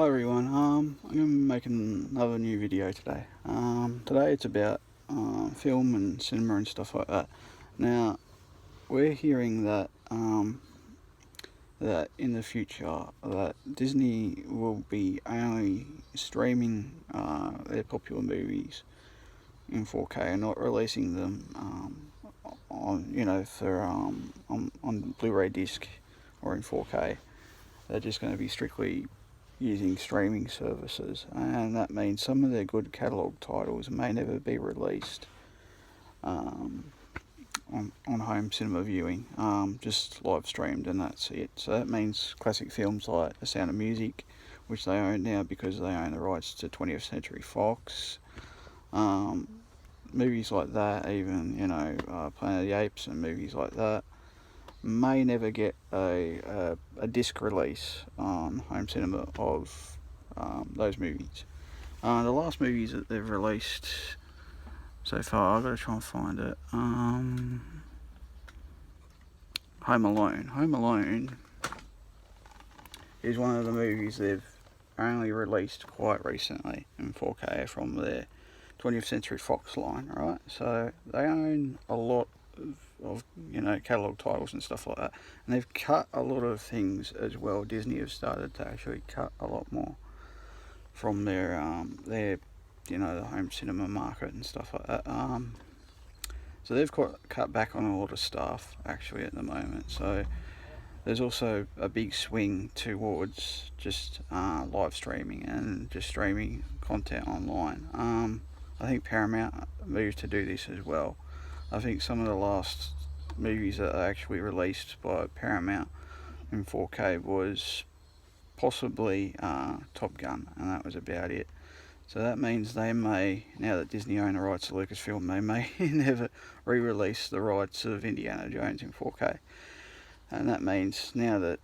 everyone. I'm gonna make another new video today. Today it's about film and cinema and stuff like that. Now we're hearing that in the future that Disney will be only streaming their popular movies in 4K and not releasing them on for on Blu-ray disc or in 4K. They're just going to be strictly using streaming services, and that means some of their good catalogue titles may never be released um, on home cinema viewing, just live streamed, and that's it. So that means classic films like The Sound of Music, which they own now because they own the rights to 20th Century Fox. Movies like that, even Planet of the Apes and movies like that, may never get a disc release on home cinema of those movies. The last movies that they've released so far, I've got to try and find it. Home Alone. Home Alone is one of the movies they've only released quite recently in 4K from their 20th Century Fox line, right? So they own a lot of catalogue titles and stuff like that, and they've cut a lot of things as well. Disney have started to actually cut a lot more from their the home cinema market and stuff like that. So they've cut back on a lot of stuff actually at the moment. So there's also a big swing towards just live streaming and just streaming content online. I think Paramount moved to do this as well. I think some of the last movies that are actually released by Paramount in 4K was possibly Top Gun, and that was about it. So that means they may, now that Disney own the rights to Lucasfilm, they may never re-release the rights of Indiana Jones in 4K. And that means now that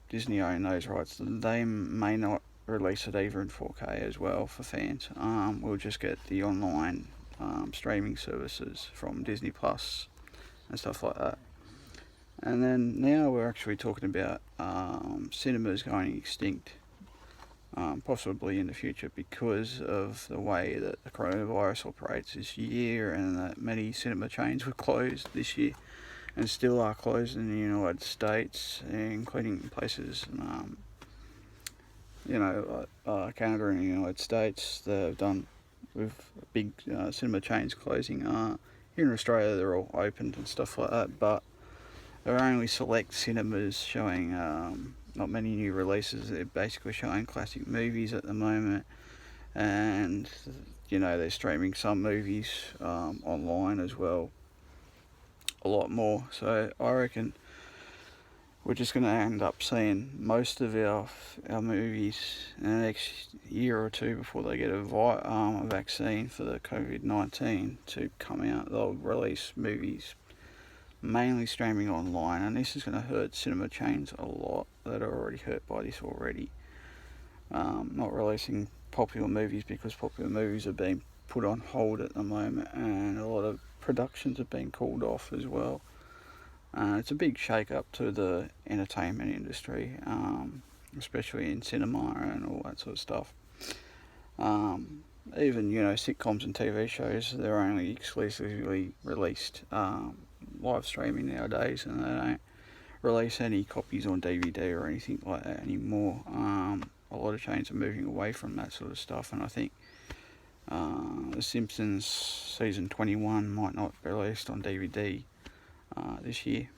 Disney own those rights, they may not release it either in 4K as well for fans. We'll just get the online streaming services from Disney Plus and stuff like that. And then now we're actually talking about cinemas going extinct, possibly in the future, because of the way that the coronavirus operates this year, and that many cinema chains were closed this year and still are closed in the United States, including places Canada and the United States. They've done with big cinema chains closing. Here in Australia they're all opened and stuff like that, but there are only select cinemas showing not many new releases. They're basically showing classic movies at the moment, and they're streaming some movies online as well, a lot more. So I reckon we're just going to end up seeing most of our movies in the next year or two before they get a vaccine for the COVID-19 to come out. They'll release movies mainly streaming online, and this is going to hurt cinema chains a lot that are already hurt by this already. Not releasing popular movies because popular movies are being put on hold at the moment, and a lot of productions have been called off as well. It's a big shake-up to the entertainment industry, especially in cinema and all that sort of stuff. Even sitcoms and TV shows, they're only exclusively released live streaming nowadays, and they don't release any copies on DVD or anything like that anymore. A lot of chains are moving away from that sort of stuff, and I think The Simpsons season 21 might not be released on DVD this year.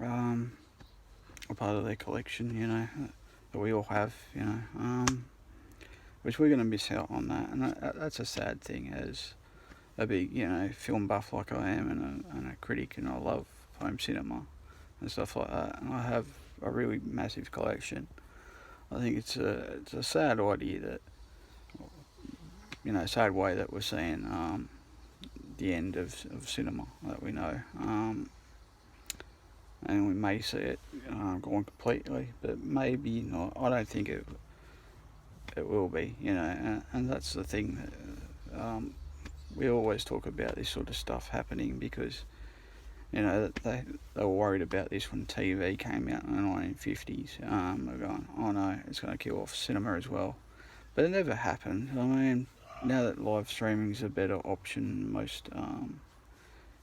A part of their collection, that we all have, which we're going to miss out on that, and that's a sad thing. As a big, film buff like I am, and a critic, and I love home cinema and stuff like that, and I have a really massive collection. I think it's a sad idea that, sad way that we're seeing the end of cinema that we know. And we may see it gone completely, but maybe not. I don't think it will be, and that's the thing. We always talk about this sort of stuff happening because You know, they were worried about this when TV came out in the 1950s. They're going, oh no, it's going to kill off cinema as well. But it never happened. I mean, now that live streaming is a better option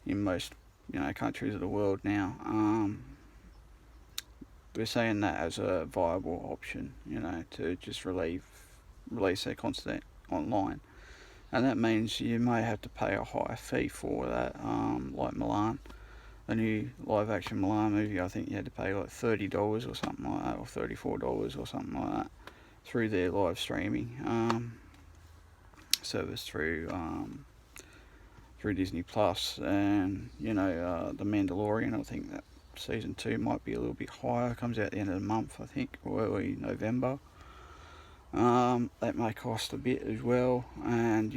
in most countries of the world now, we're seeing that as a viable option. To just release their content online, and that means you may have to pay a higher fee for that. Like Mulan, a new live action Mulan movie, I think you had to pay like $30 or something like that, or $34 or something like that, through their live streaming service through Disney Plus. And The Mandalorian, I think that season 2 might be a little bit higher. It comes out at the end of the month, I think, or early November. That may cost a bit as well, and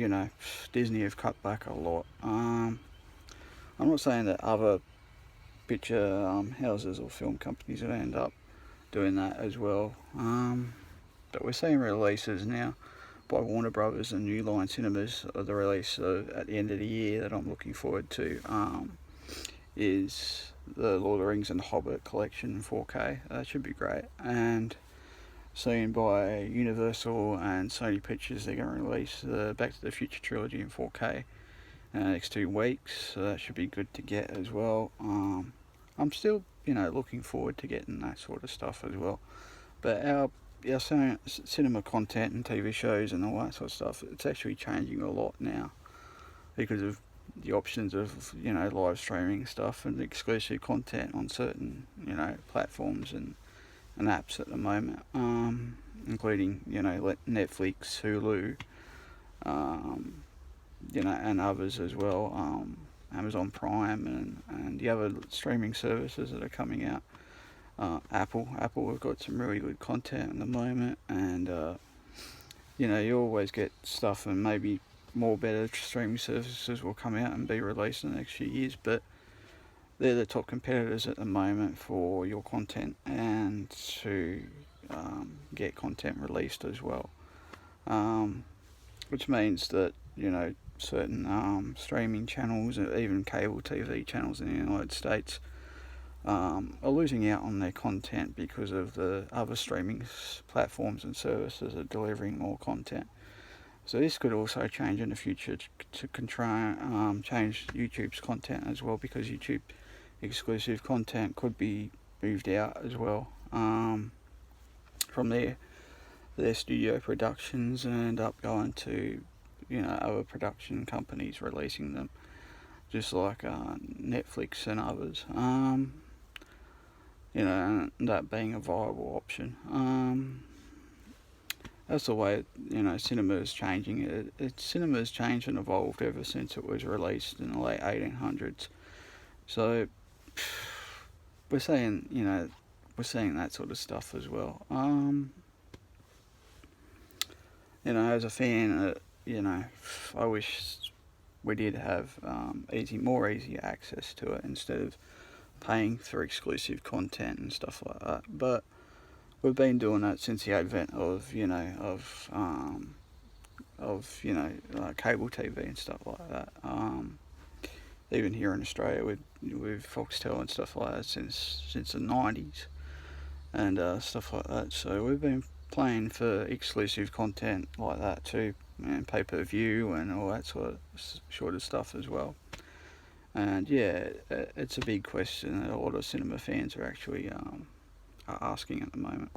Disney have cut back a lot. I'm not saying that other picture houses or film companies will end up doing that as well, but we're seeing releases now by Warner Brothers and New Line Cinemas. The release at the end of the year that I'm looking forward to is the Lord of the Rings and the Hobbit collection in 4K. That should be great. And seen by Universal and Sony Pictures, they're going to release the Back to the Future trilogy in 4K in the next 2 weeks, so that should be good to get as well. I'm still, looking forward to getting that sort of stuff as well. But our cinema content and TV shows and all that sort of stuff, it's actually changing a lot now because of the options of live streaming stuff and exclusive content on certain platforms and apps at the moment, including Netflix, Hulu, and others as well, Amazon Prime and the other streaming services that are coming out. Apple have got some really good content at the moment, and you always get stuff, and maybe more better streaming services will come out and be released in the next few years, but they're the top competitors at the moment for your content and to get content released as well, which means that certain streaming channels, even cable TV channels in the United States, are losing out on their content because of the other streaming platforms and services are delivering more content. So this could also change in the future to change YouTube's content as well, because YouTube exclusive content could be moved out as well from their studio productions and end up going to other production companies releasing them, just like Netflix and others. That being a viable option. That's the way cinema is changing. Cinema's changed and evolved ever since it was released in the late 1800s. So we're seeing that sort of stuff as well. As a fan, I wish we did have more easy access to it instead of paying for exclusive content and stuff like that. But we've been doing that since the advent of cable TV and stuff like that. Even here in Australia with Foxtel and stuff like that since the 90s and stuff like that. So we've been paying for exclusive content like that too, and pay-per-view and all that sort of stuff as well. And yeah, it's a big question that a lot of cinema fans are actually are asking at the moment.